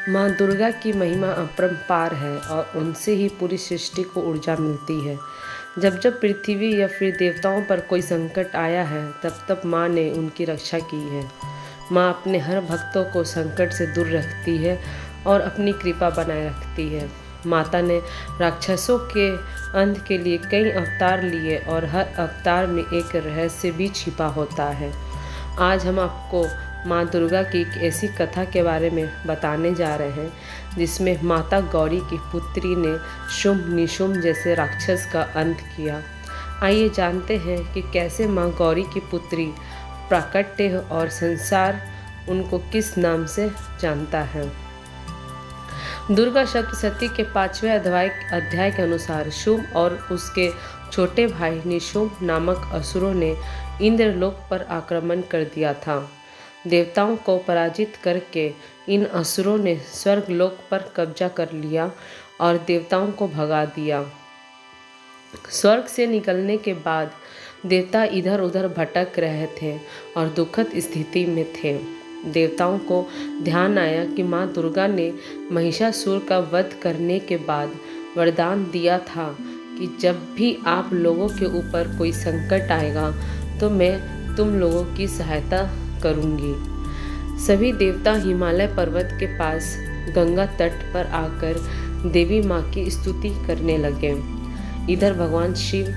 माँ दुर्गा की महिमा अपरंपार है और उनसे ही पूरी सृष्टि को ऊर्जा मिलती है। जब जब पृथ्वी या फिर देवताओं पर कोई संकट आया है तब तब माँ ने उनकी रक्षा की है। माँ अपने हर भक्तों को संकट से दूर रखती है और अपनी कृपा बनाए रखती है। माता ने राक्षसों के अंत के लिए कई अवतार लिए और हर अवतार में एक रहस्य भी छिपा होता है। आज हम आपको माँ दुर्गा की एक ऐसी कथा के बारे में बताने जा रहे हैं जिसमें माता गौरी की पुत्री ने शुंभ निशुंभ जैसे राक्षस का अंत किया। आइए जानते हैं कि कैसे माँ गौरी की पुत्री प्राकट्य और संसार उनको किस नाम से जानता है। दुर्गा सप्तशती के 5वें अध्याय के अनुसार शुंभ और उसके छोटे भाई निशुंभ नामक असुरों ने इंद्रलोक पर आक्रमण कर दिया था। देवताओं को पराजित करके इन असुरों ने स्वर्गलोक पर कब्जा कर लिया और देवताओं को भगा दिया। स्वर्ग से निकलने के बाद देवता इधर उधर भटक रहे थे और दुखद स्थिति में थे। देवताओं को ध्यान आया कि माँ दुर्गा ने महिषासुर का वध करने के बाद वरदान दिया था कि जब भी आप लोगों के ऊपर कोई संकट आएगा तो मैं तुम लोगों की सहायता करूंगी। सभी देवता हिमालय पर्वत के पास गंगा तट पर आकर देवी माँ की स्तुति करने लगे। इधर भगवान शिव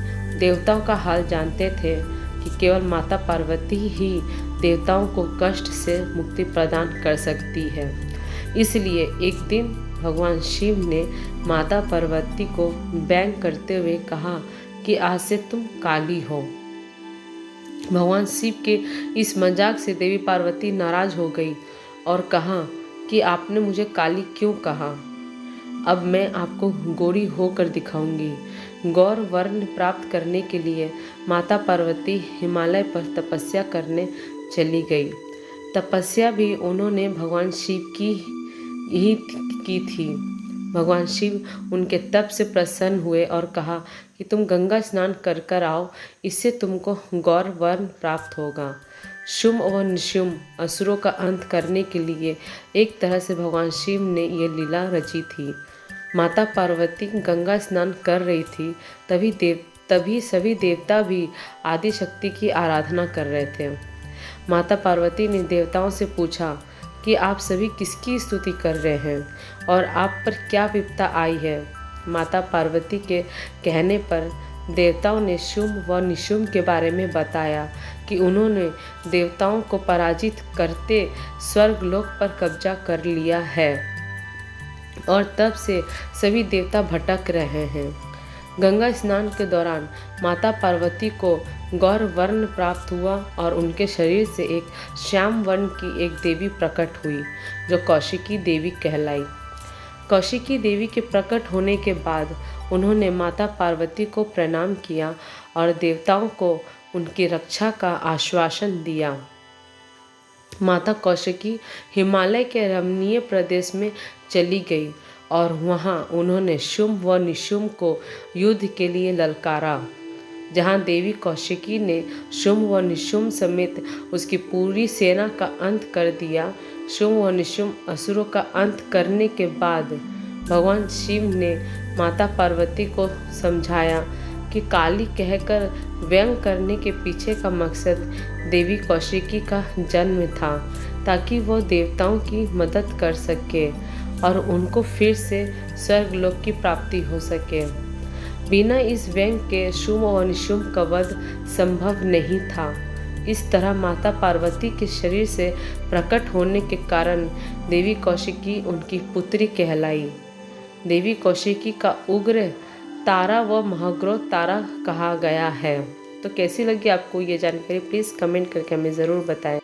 देवताओं का हाल जानते थे कि केवल माता पार्वती ही देवताओं को कष्ट से मुक्ति प्रदान कर सकती है। इसलिए एक दिन भगवान शिव ने माता पार्वती को व्यंग करते हुए कहा कि आज से तुम काली हो। भगवान शिव के इस मजाक से देवी पार्वती नाराज हो गई और कहा कि आपने मुझे काली क्यों कहा। अब मैं आपको गोरी होकर दिखाऊंगी। गौर वर्ण प्राप्त करने के लिए माता पार्वती हिमालय पर तपस्या करने चली गई। तपस्या भी उन्होंने भगवान शिव की ही की थी। भगवान शिव उनके तप से प्रसन्न हुए और कहा कि तुम गंगा स्नान कर कर आओ, इससे तुमको गौर वर्ण प्राप्त होगा। शुंभ और निशुंभ असुरों का अंत करने के लिए एक तरह से भगवान शिव ने ये लीला रची थी। माता पार्वती गंगा स्नान कर रही थी, तभी सभी देवता भी आदि शक्ति की आराधना कर रहे थे। माता पार्वती ने देवताओं से पूछा कि आप सभी किसकी स्तुति कर रहे हैं और आप पर क्या विपदा आई है। माता पार्वती के कहने पर देवताओं ने शुंभ व निशुंभ के बारे में बताया कि उन्होंने देवताओं को पराजित करते स्वर्गलोक पर कब्जा कर लिया है और तब से सभी देवता भटक रहे हैं। गंगा स्नान के दौरान माता पार्वती को गौर वर्ण प्राप्त हुआ और उनके शरीर से एक श्याम वर्ण की एक देवी प्रकट हुई जो कौशिकी देवी कहलाई। कौशिकी देवी के प्रकट होने के बाद उन्होंने माता पार्वती को प्रणाम किया और देवताओं को उनकी रक्षा का आश्वासन दिया। माता कौशिकी हिमालय के रमणीय प्रदेश में चली गई और वहां उन्होंने शुंभ व निशुंभ को युद्ध के लिए ललकारा। जहां देवी कौशिकी ने शुंभ व निशुंभ समेत उसकी पूरी सेना का अंत कर दिया। शुंभ व निशुंभ असुरों का अंत करने के बाद भगवान शिव ने माता पार्वती को समझाया कि काली कहकर व्यंग करने के पीछे का मकसद देवी कौशिकी का जन्म था ताकि वो देवताओं की मदद कर सके और उनको फिर से स्वर्गलोक की प्राप्ति हो सके। बिना इस व्यंग के शुंभ और निशुंभ का वध संभव नहीं था। इस तरह माता पार्वती के शरीर से प्रकट होने के कारण देवी कौशिकी उनकी पुत्री कहलाई। देवी कौशिकी का उग्र तारा व महाग्रह तारा कहा गया है। तो कैसी लगी आपको ये जानकारी, प्लीज़ कमेंट करके हमें ज़रूर बताएं।